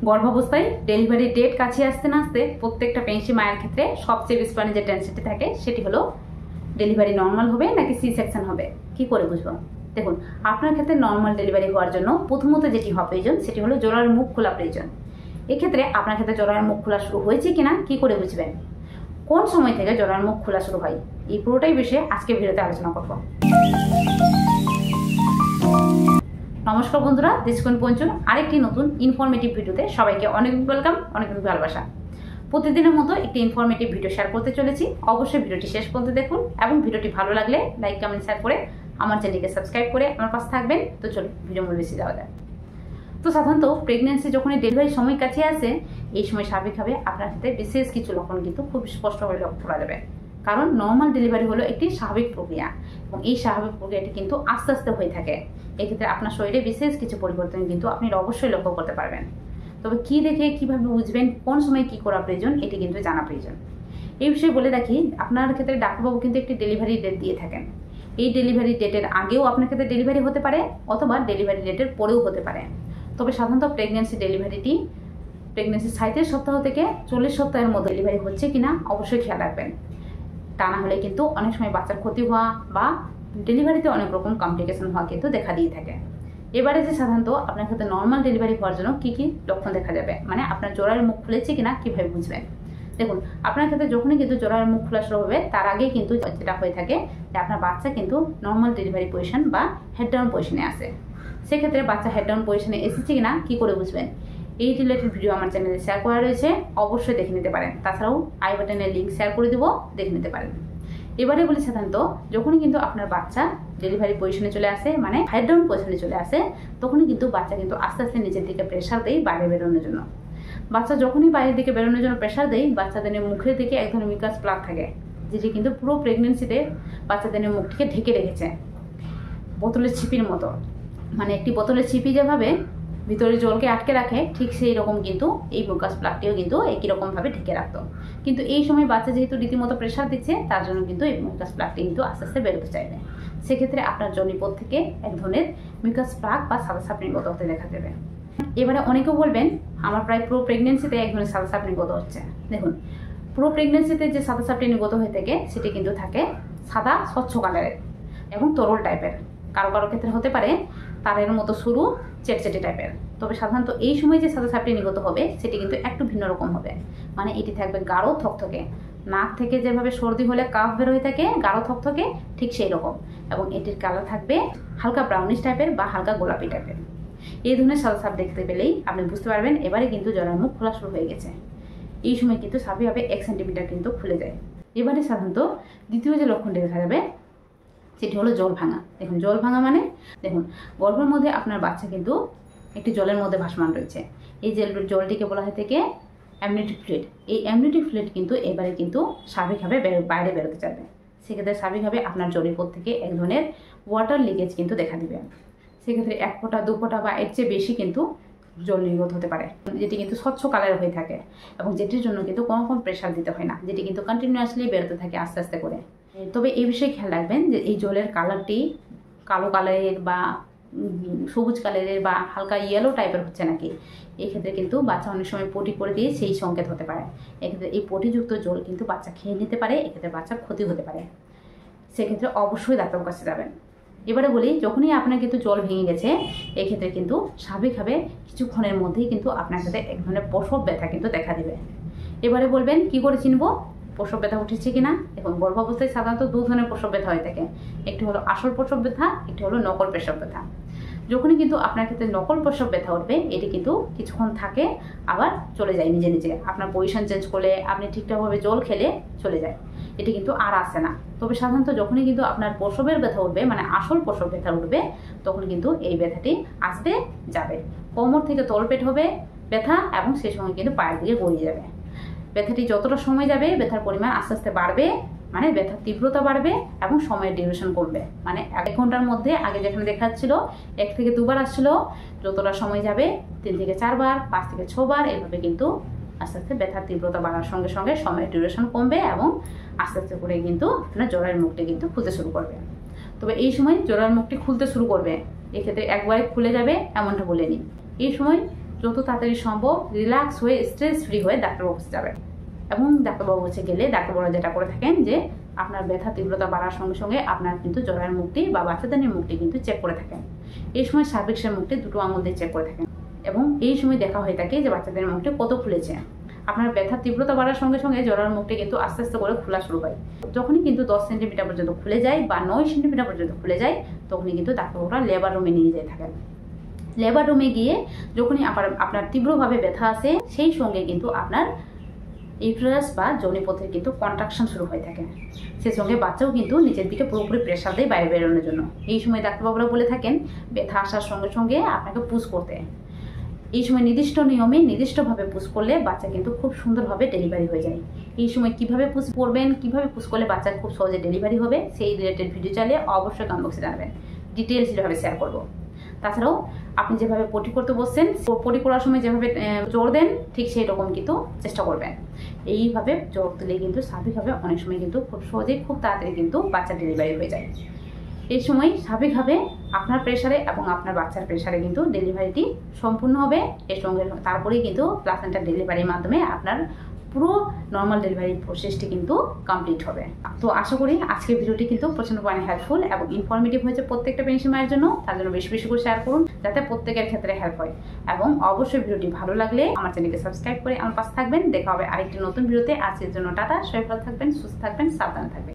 গর্ভাবস্থায় delivery date কাছে আসতে না আসতে প্রত্যেকটা প্রেগন্যান্সি মায়ের ক্ষেত্রে সবচেয়ে বেশি যে টেনশনটি থাকে সেটি হলো ডেলিভারি নর্মাল হবে নাকি সি সেকশন হবে, কি করে বুঝবো? দেখুন, আপনার ক্ষেত্রে নর্মাল ডেলিভারি হওয়ার জন্য প্রথমত যেটি হওয়া প্রয়োজন সেটি হলো জোড়ার মুখ খোলা প্রয়োজন। এক্ষেত্রে আপনার ক্ষেত্রে জোড়ার মুখ খোলা শুরু হয়েছে কিনা কি করে বুঝবেন? কোন সময় থেকে জোড়ার মুখ খোলা শুরু হয়, এই পুরোটাই বিষয়ে আজকে ভিডিওতে আলোচনা করব। নমস্কার বন্ধুরা, দেশকোণ পঞ্চম আরেকটি নতুন ইনফরমেটিভ ভিডিওতে সবাইকে অনেক ওয়েলকাম, অনেক ভালোবাসা। প্রতিদিনের মতো একটি ইনফরমেটিভ ভিডিও শেয়ার করতে চলেছি। অবশ্যই ভিডিওটি শেষ পর্যন্ত দেখুন এবং ভিডিওটি ভালো লাগলে লাইক, কমেন্ট, শেয়ার করে আমার চ্যানেলকে সাবস্ক্রাইব করে আমার পাশে থাকবেন। তো চলুন ভিডিও মূল বেশি যাওয়া যায়। তো সাধারণত প্রেগনেন্সি যখনই ডেলিভারির সময় কাছে আসে, এই সময় স্বাভাবিকভাবে আপনার ক্ষেত্রে বিশেষ কিছু লক্ষণ কিন্তু খুব স্পষ্টভাবে লক্ষ্য করা যাবে। কারণ নর্মাল ডেলিভারি হলো একটি স্বাভাবিক প্রক্রিয়া এবং এই স্বাভাবিক প্রক্রিয়াটি কিন্তু আস্তে আস্তে হয়ে থাকে। এক্ষেত্রে আপনার শরীরে বিশেষ কিছু পরিবর্তন কিন্তু আপনি অবশ্যই লক্ষ্য করতে পারবেন। তবে কি দেখে কিভাবে বুঝবেন কোন সময় কি করা প্রয়োজন, এটি কিন্তু জানা প্রয়োজন। এই বিষয়ে বলে রাখি, আপনার ক্ষেত্রে ডাক্তারবাবু কিন্তু একটি ডেলিভারি ডেট দিয়ে থাকেন। এই ডেলিভারি ডেটের আগেও আপনার ক্ষেত্রে ডেলিভারি হতে পারে অথবা ডেলিভারি ডেটের পরেও হতে পারে। তবে সাধারণত প্রেগনেন্সির 37 সপ্তাহ থেকে 40 সপ্তাহের মধ্যে ডেলিভারি হচ্ছে কিনা অবশ্যই খেয়াল রাখবেন। তা না হলে কিন্তু অনেক সময় বাচ্চার ক্ষতি হওয়া বা ডেলিভারিতে অনেক রকম কমপ্লিকেশন হওয়া কিন্তু দেখা দিয়ে থাকে। এবারে যে সাধারণত আপনার ক্ষেত্রে নর্মাল ডেলিভারি হওয়ার জন্য কি কি লক্ষণ দেখা যাবে, মানে আপনার জোড়ার মুখ খুলেছে কিনা কিভাবে বুঝবেন? দেখুন, আপনার ক্ষেত্রে যখনই কিন্তু জোড়ার মুখ খোলা শুরু হবে তার আগে কিন্তু যেটা হয়ে থাকে যে আপনার বাচ্চা কিন্তু নর্মাল ডেলিভারি পজিশন বা হেড ডাউন পজিশনে আসে। সেক্ষেত্রে বাচ্চা হেড ডাউন পজিশনে এসেছে কিনা কি করে বুঝবেন? এই রিলেটেড ভিডিও আমার চ্যানেলে শেয়ার করা রয়েছে, অবশ্যই দেখে নিতে পারেন। তাছাড়াও আই বাটনের লিঙ্ক শেয়ার করে দেবো, দেখে নিতে পারেন। এবারে বলি, সাধারণত যখনই কিন্তু আপনার বাচ্চা ডেলিভারি পজিশনে চলে আসে, মানে হেড ডাউন পজিশনে চলে আসে, তখনই কিন্তু বাচ্চা কিন্তু আস্তে আস্তে নিচের দিকে প্রেশার দেয় বাইরে বেরোনোর জন্য। বাচ্চা যখনই বাইরের দিকে বেরোনোর জন্য প্রেশার দেয়, বাচ্চাদের মুখের দিকে এক ধরনের মিউকাস প্লাগ থাকে, যেটি কিন্তু পুরো প্রেগনেন্সিতে বাচ্চাদের মুখটিকে ঢেকে রেখেছে বোতলের ছিপির মতো। মানে একটি বোতলের ছিপি যেভাবে ভিতরে জলকে আটকে রাখে, ঠিক সেই রকম কিন্তু এই মিউকাস প্লাগটিও কিন্তু একই রকমভাবে ঢেকে রাখতো। কিন্তু এই সময় বাচ্চা যেহেতু রীতিমতো প্রেশার দিচ্ছে, তার জন্য কিন্তু এই মিউকাস প্লাগটি কিন্তু আস্তে আস্তে বেরোতে চাইবে। সেক্ষেত্রে আপনার জনিপথ থেকে এক ধরনের মিউকাস প্লাগ বা সাদা সাপনির মতো হতে দেখা যাবে। এবারে অনেকেও বলবেন, আমার প্রায় পুরো প্রেগনেন্সিতে এক ধরনের সাদা সাপনি গত হচ্ছে। দেখুন, পুরো প্রেগনেন্সিতে যে সাদা সাপনি নির্গত হয়ে থাকে সেটি কিন্তু থাকে সাদা স্বচ্ছ কালারের এবং তরল টাইপের। কারো কারো ক্ষেত্রে হতে পারে তারের মতো সরু চেটচেটে টাইপের। তবে সাধারণত এই সময় যে সাদা সাপটি নির্গত হবে সেটি কিন্তু একটু ভিন্ন রকম হবে। মানে এটি থাকবে গাঢ় থকথকে, নাক থেকে যেভাবে সর্দি হলে কাফ বের হয়ে থাকে গাঢ় থকথকে, ঠিক সেই রকম। এবং এটির কালার থাকবে হালকা ব্রাউনিশ টাইপের বা হালকা গোলাপি টাইপের। এই ধরনের সাদা সাপ দেখতে পেলেই আপনি বুঝতে পারবেন এবারে কিন্তু জরার মুখ খোলা শুরু হয়ে গেছে। এই সময় কিন্তু স্বাভাবিকভাবে 1 সেন্টিমিটার কিন্তু খুলে যায়। এবারে সাধারণত দ্বিতীয় যে লক্ষণটি দেখা যাবে সেটি হলো জল ভাঙা। দেখুন, জল ভাঙা মানে দেখুন, গর্ভের মধ্যে আপনার বাচ্চা কিন্তু একটি জলের মধ্যে ভাসমান রয়েছে। এই জলটিকে বলা হয় থেকে অ্যামনিওটিক ফ্লুইড। এই অ্যামনিওটিক ফ্লুইড কিন্তু এবারে কিন্তু স্বাভাবিকভাবে বাইরে বেরোতে চাইবে। সেক্ষেত্রে স্বাভাবিকভাবে আপনার জরিপথ থেকে এক ধরনের ওয়াটার লিকেজ কিন্তু দেখা দিবে। সেক্ষেত্রে 1 ফোঁটা 2 ফোঁটা বা এর চেয়ে বেশি কিন্তু জল নির্গত হতে পারে, যেটি কিন্তু স্বচ্ছ কালারের হয়ে থাকে এবং যেটির জন্য কিন্তু কোনো রকম প্রেশার দিতে হয় না, যেটি কিন্তু কন্টিনিউয়াসলি বেরোতে থাকে আস্তে আস্তে করে। তবে এই বিষয়ে খেয়াল রাখবেন যে এই জলের কালারটি কালো কালারের বা সবুজ কালারের বা হালকা ইয়েলো টাইপের হচ্ছে নাকি, এই ক্ষেত্রে কিন্তু বাচ্চা অনেক সময় পটি করে দিয়ে সেই সংকেত হতে পারে। এক্ষেত্রে এই পটিযুক্ত জল কিন্তু বাচ্চা খেয়ে নিতে পারে, এক্ষেত্রে বাচ্চার ক্ষতি হতে পারে। সেক্ষেত্রে অবশ্যই ডাক্তারের কাছে যাবেন। এবারে বলি, যখনই আপনার কিন্তু জল ভেঙে গেছে, এক্ষেত্রে কিন্তু স্বাভাবিকভাবে কিছুক্ষণের মধ্যেই কিন্তু আপনার কাছে এক ধরনের প্রসব ব্যথা কিন্তু দেখা দেবে। এবারে বলবেন কি করে চিনবো প্রসব ব্যথা উঠেছে কিনা? দেখুন, গর্ভাবস্থায় সাধারণত 2 ধরনের প্রসব ব্যথা হয়ে থাকে। একটি হলো আসল প্রসব ব্যথা, একটি হলো নকল প্রসব ব্যথা। যখনই কিন্তু আপনার ক্ষেত্রে নকল প্রসব ব্যথা উঠবে, এটি কিন্তু কিছুক্ষণ থাকে আবার চলে যায় নিজে নিজে। আপনার পজিশন চেঞ্জ করলে, আপনি ঠিকঠাকভাবে জল খেলে চলে যায়, এটি কিন্তু আর আসে না। তবে সাধারণত যখনই কিন্তু আপনার প্রসবের ব্যথা উঠবে, মানে আসল প্রসব ব্যথা উঠবে, তখন কিন্তু এই ব্যথাটি আসবে যাবে। কোমর থেকে তলপেট হবে ব্যথা এবং সেই সময় কিন্তু পায়ের দিকে গড়িয়ে যাবে। ব্যথাটি যতটা সময় যাবে ব্যথার পরিমাণ আস্তে আস্তে বাড়বে, মানে ব্যথার তীব্রতা বাড়বে এবং সময়ের ডিউরেশন কমবে। মানে 1 ঘন্টার মধ্যে আগে যেখানে দেখাচ্ছিল 1 থেকে 2 বার আসছিল, যতটা সময় যাবে 3 থেকে 4 বার, 5 থেকে 6 বার, এইভাবে কিন্তু আস্তে আস্তে ব্যথার তীব্রতা বাড়ার সঙ্গে সঙ্গে সময়ের ডিউরেশন কমবে এবং আস্তে আস্তে করে কিন্তু আপনার জরায়ুর মুখটি কিন্তু খুলতে শুরু করবে। তবে এই সময় জরায়ুর মুখটি খুলতে শুরু করবে, এক্ষেত্রে একবারে খুলে যাবে এমনটা বলে নিন। এই সময় যত তাড়াতাড়ি সম্ভব রিল্যাক্স হয়ে স্ট্রেস ফ্রি হয়ে ডাক্তারবাবু যাবেন। এবং ডাক্তারবাবু গেলে ডাক্তারবাবুরা যেটা করে থাকেন যে আপনার ব্যথা তীব্রতা বাড়ার সঙ্গে সঙ্গে আপনার কিন্তু জরায়ুর মুখটি বা বাচ্চাদানির মুখটি কিন্তু চেক করে থাকেন। এই সময় সার্ভিক্সের মুখটি দুটো আঙুল দিয়ে চেক করে থাকেন এবং এই সময় দেখা হয়ে থাকে যে বাচ্চাদের মুখটি কত খুলেছে। আপনার ব্যথার তীব্রতা বাড়ার সঙ্গে সঙ্গে জরায়ুর মুখটি কিন্তু আস্তে আস্তে করে খোলা শুরু হয়। যখনই কিন্তু 10 সেন্টিমিটার পর্যন্ত খুলে যায় বা 9 সেন্টিমিটার পর্যন্ত খুলে যায় তখনই কিন্তু ডাক্তারবাবুরা লেবার রুমে নিয়ে যেয়ে থাকেন। লেবার রুমে গিয়ে যখনই আপনার তীব্রভাবে ব্যথা আসে সেই সঙ্গে কিন্তু আপনার ইউটেরাস বা যোনিপথের কিন্তু কন্ট্রাকশন শুরু হয়ে থাকে। সেই সঙ্গে বাচ্চাও কিন্তু নিচের দিকে পুরোপুরি প্রেশার দেয় বাইরে বেরোনোর জন্য। এই সময় ডাক্তারবাবুরা বলে থাকেন ব্যথা আসার সঙ্গে সঙ্গে আপনাকে পুশ করতে। এই সময় নির্দিষ্ট নিয়মে নির্দিষ্টভাবে পুশ করলে বাচ্চা কিন্তু খুব সুন্দরভাবে ডেলিভারি হয়ে যায়। এই সময় কিভাবে পুশ করবেন, কিভাবে পুশ করলে বাচ্চা খুব সহজে ডেলিভারি হবে সেই রিলেটেড ভিডিও চাইলে অবশ্যই কমেন্ট বক্সে জানাবেন, ডিটেলস যেভাবে শেয়ার করবো। তাছাড়াও আপনি যেভাবে পটি করতে বসছেন পটি করার সময় যেভাবে জোর দেন ঠিক সেই রকম কিন্তু চেষ্টা করবেন। এইভাবে জোর দিলে কিন্তু স্বাভাবিকভাবে অনেক সময় কিন্তু খুব সহজেই খুব তাড়াতাড়ি কিন্তু বাচ্চা ডেলিভারি হয়ে যায়। এই সময় স্বাভাবিকভাবে আপনার প্রেশারে এবং আপনার বাচ্চার প্রেশারে কিন্তু ডেলিভারিটি সম্পূর্ণ হবে। এর সঙ্গে তারপরেই কিন্তু প্লাসেন্টা ডেলিভারির মাধ্যমে আপনার পুরো নর্মাল ডেলিভারি প্রসেসটি কিন্তু কমপ্লিট হবে। তো আশা করি আজকের ভিডিওটি কিন্তু প্রচণ্ড পরিমাণে হেল্পফুল এবং ইনফরমেটিভ হয়েছে প্রত্যেকটা প্রেগনেন্সি মায়ের জন্য। তার জন্য বেশি বেশি করে শেয়ার করুন যাতে প্রত্যেকের ক্ষেত্রে হেল্প হয়। এবং অবশ্যই ভিডিওটি ভালো লাগলে আমার চ্যানেলকে সাবস্ক্রাইব করে আমার পাশে থাকবেন। দেখা হবে আরেকটি নতুন ভিডিওতে। আজকের জন্য টাটা, সবাই ভালো থাকবেন, সুস্থ থাকবেন, সাবধানে থাকবেন।